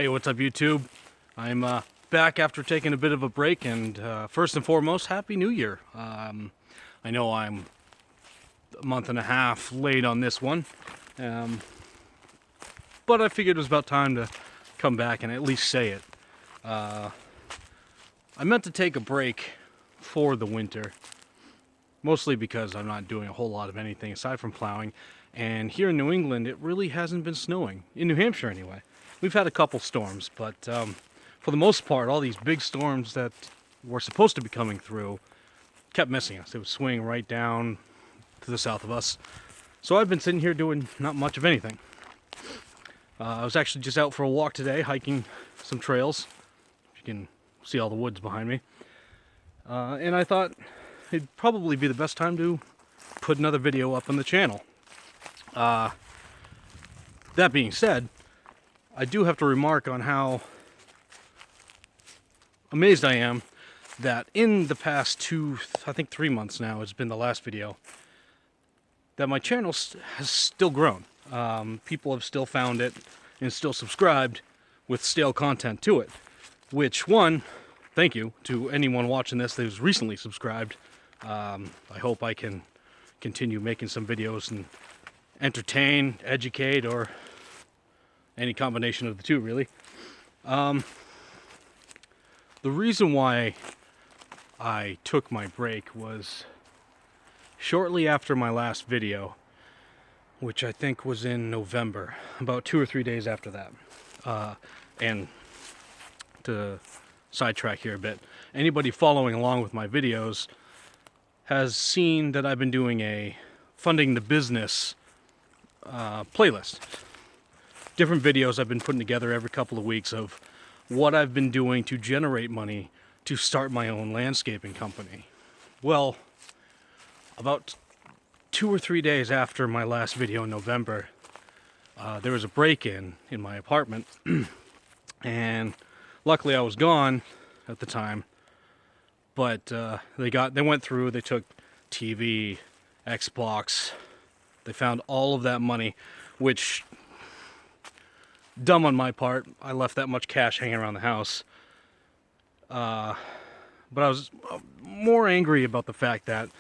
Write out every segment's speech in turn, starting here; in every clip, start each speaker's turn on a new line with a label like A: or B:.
A: Hey, what's up YouTube? I'm back after taking a bit of a break, and first and foremost, Happy New Year. I know I'm a month and a half late on this one, but I figured it was about time to come back and at least say it. I meant to take a break for the winter, mostly because I'm not doing a whole lot of anything aside from plowing, and here in New England it really hasn't been snowing, in New Hampshire anyway. We've had a couple storms, but for the most part, all these big storms that were supposed to be coming through kept missing us. It was swinging right down to the south of us. So I've been sitting here doing not much of anything. I was actually just out for a walk today, hiking some trails. You can see all the woods behind me. And I thought it'd probably be the best time to put another video up on the channel. That being said, I do have to remark on how amazed I am that in the past 3 months now, it's been the last video, that my channel has still grown. People have still found it and still subscribed with stale content to it. Which, one, thank you to anyone watching this that was recently subscribed. I hope I can continue making some videos and entertain, educate, or any combination of the two, really. The reason why I took my break was shortly after my last video, which I think was in November, about 2 or 3 days after that. And to sidetrack here a bit, anybody following along with my videos has seen that I've been doing a Funding the Business playlist. Different videos I've been putting together every couple of weeks of what I've been doing to generate money to start my own landscaping company. Well, about 2 or 3 days after my last video in November, there was a break-in in my apartment, and luckily I was gone at the time. But they went through, they took TV, Xbox, they found all of that money, which, dumb on my part, I left that much cash hanging around the house. But I was more angry about the fact that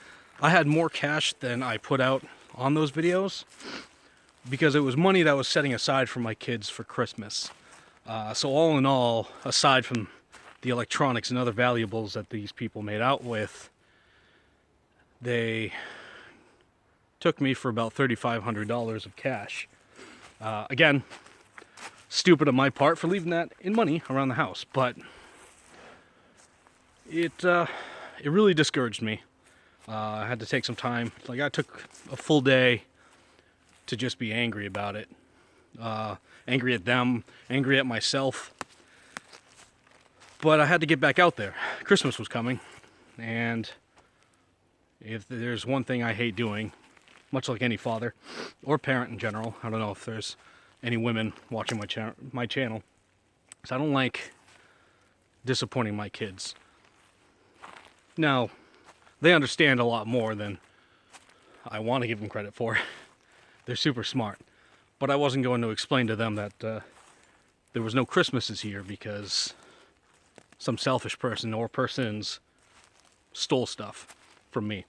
A: I had more cash than I put out on those videos, because it was money that I was setting aside for my kids for Christmas. So all in all, aside from the electronics and other valuables that these people made out with, they took me for about $3,500 of cash. Again, stupid on my part for leaving that in money around the house, but it really discouraged me. I had to take some time. Like, I took a full day to just be angry about it. Angry at them, angry at myself. But I had to get back out there. Christmas was coming, and if there's one thing I hate doing, much like any father or parent in general, I don't know if there's any women watching my channel, is I don't like disappointing my kids. Now, they understand a lot more than I want to give them credit for. They're super smart. But I wasn't going to explain to them that there was no Christmases here because some selfish person or persons stole stuff from me.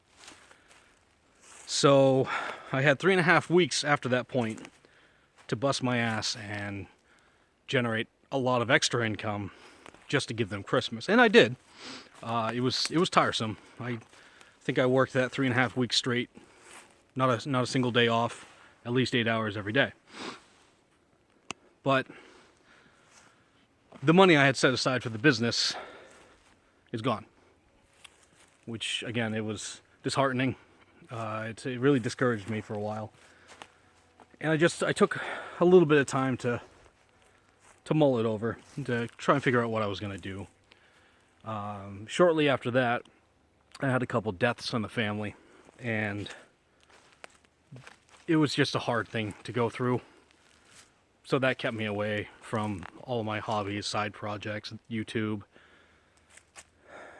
A: So I had 3.5 weeks after that point to bust my ass and generate a lot of extra income just to give them Christmas. And I did. It was tiresome. I think I worked that 3.5 weeks straight. Not a single day off. At least 8 hours every day. But the money I had set aside for the business is gone. Which, again, it was disheartening. It really discouraged me for a while. And I took a little bit of time to mull it over, to try and figure out what I was going to do. Shortly after that, I had a couple deaths in the family, and it was just a hard thing to go through. So that kept me away from all my hobbies, side projects, YouTube.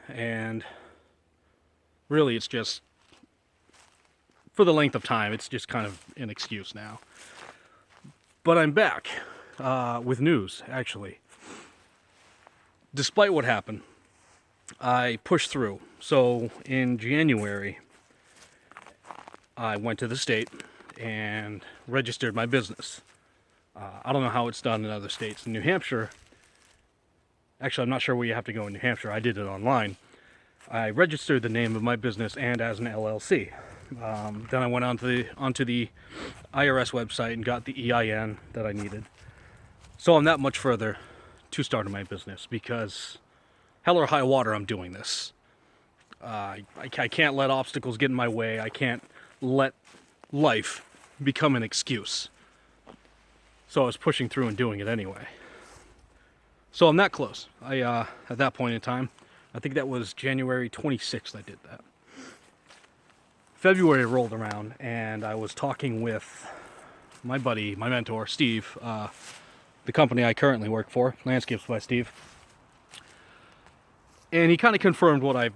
A: And really, it's just, for the length of time, it's just kind of an excuse now. But I'm back with news, actually. despite what happened, I pushed through. So in January, I went to the state and registered my business. I don't know how it's done in other states. In New Hampshire, actually, I'm not sure where you have to go in New Hampshire. I did it online. I registered the name of my business and as an LLC. Then I went onto the IRS website and got the EIN that I needed. So I'm that much further to starting my business because hell or high water, I'm doing this. I can't let obstacles get in my way. I can't let life become an excuse. So I was pushing through and doing it anyway. So I'm that close. At that point in time, I think that was January 26th I did that. February rolled around and I was talking with my buddy, my mentor, Steve, the company I currently work for, Landscapes by Steve. And he kind of confirmed what I've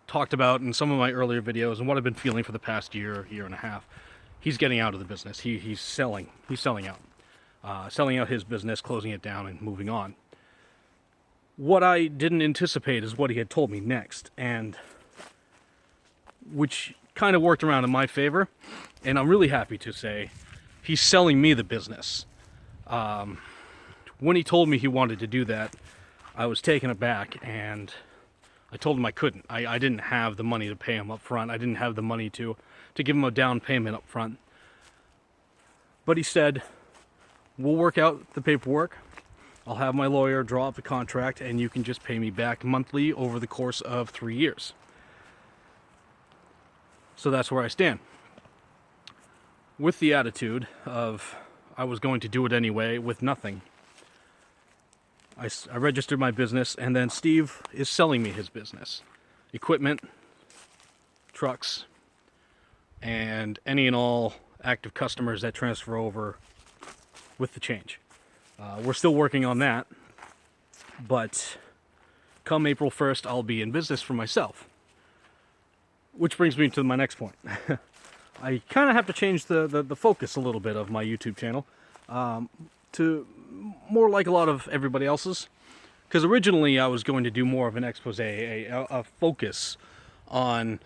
A: talked about in some of my earlier videos and what I've been feeling for the past year and a half. He's getting out of the business. He's selling out. Selling out his business, closing it down, and moving on. What I didn't anticipate is what he had told me next, and which kind of worked around in my favor, and I'm really happy to say he's selling me the business. When he told me he wanted to do that, I was taken aback, and I told him I couldn't. I didn't have the money to pay him up front. I didn't have the money to give him a down payment up front. But he said, we'll work out the paperwork. I'll have my lawyer draw up the contract, and you can just pay me back monthly over the course of 3 years. So that's where I stand. With the attitude of I was going to do it anyway with nothing. I registered my business, and then Steve is selling me his business. Equipment, trucks, and any and all active customers that transfer over with the change. We're still working on that, but come April 1st, I'll be in business for myself. Which brings me to my next point. I kind of have to change the focus a little bit of my YouTube channel to more like a lot of everybody else's. Because originally I was going to do more of an expose, a focus on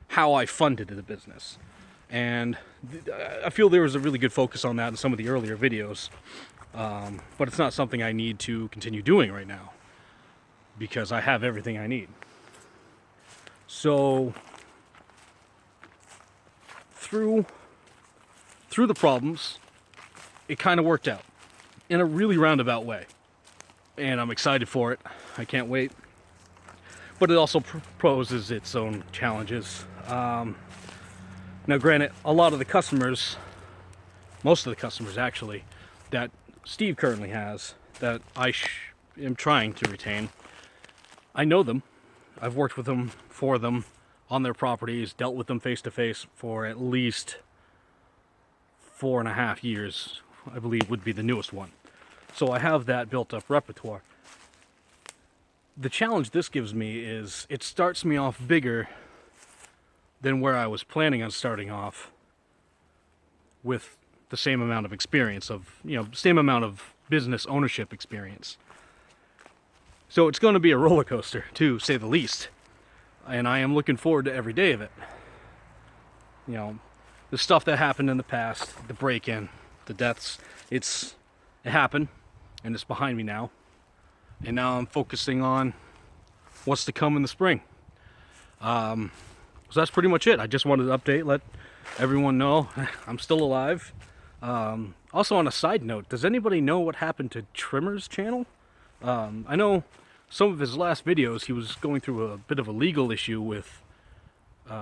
A: how I funded the business. And I feel there was a really good focus on that in some of the earlier videos. But it's not something I need to continue doing right now, because I have everything I need. So through the problems, it kind of worked out in a really roundabout way, and I'm excited for it. I can't wait. But it also poses its own challenges. Now, granted, a lot of the customers, most of the customers actually, that Steve currently has, that I am trying to retain, I know them. I've worked with them, for them, on their properties, dealt with them face to face for at least 4.5 years, I believe would be the newest one. So I have that built up repertoire. The challenge this gives me is it starts me off bigger than where I was planning on starting off, with the same amount of experience same amount of business ownership experience. So it's going to be a roller coaster, to say the least. And I am looking forward to every day of it. The stuff that happened in the past, the break-in, the deaths, it happened, and it's behind me now. And now I'm focusing on what's to come in the spring. So that's pretty much it. I just wanted to update, let everyone know I'm still alive. Also, on a side note, does anybody know what happened to Trimmer's channel? I know some of his last videos, he was going through a bit of a legal issue with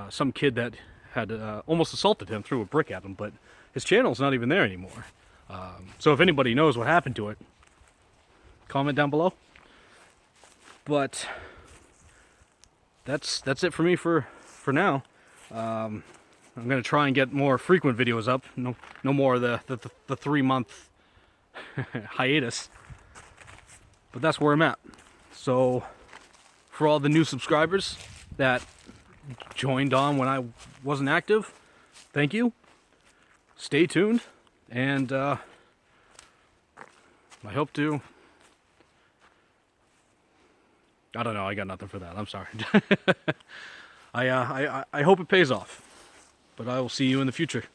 A: some kid that had almost assaulted him, threw a brick at him, but his channel's not even there anymore. So if anybody knows what happened to it, comment down below. But that's it for me for now. I'm gonna try and get more frequent videos up. No more of the 3-month hiatus. But that's where I'm at. So for all the new subscribers that joined on when I wasn't active, thank you. Stay tuned, and I hope to I don't know. I got nothing for that. I'm sorry. I hope it pays off. But I will see you in the future.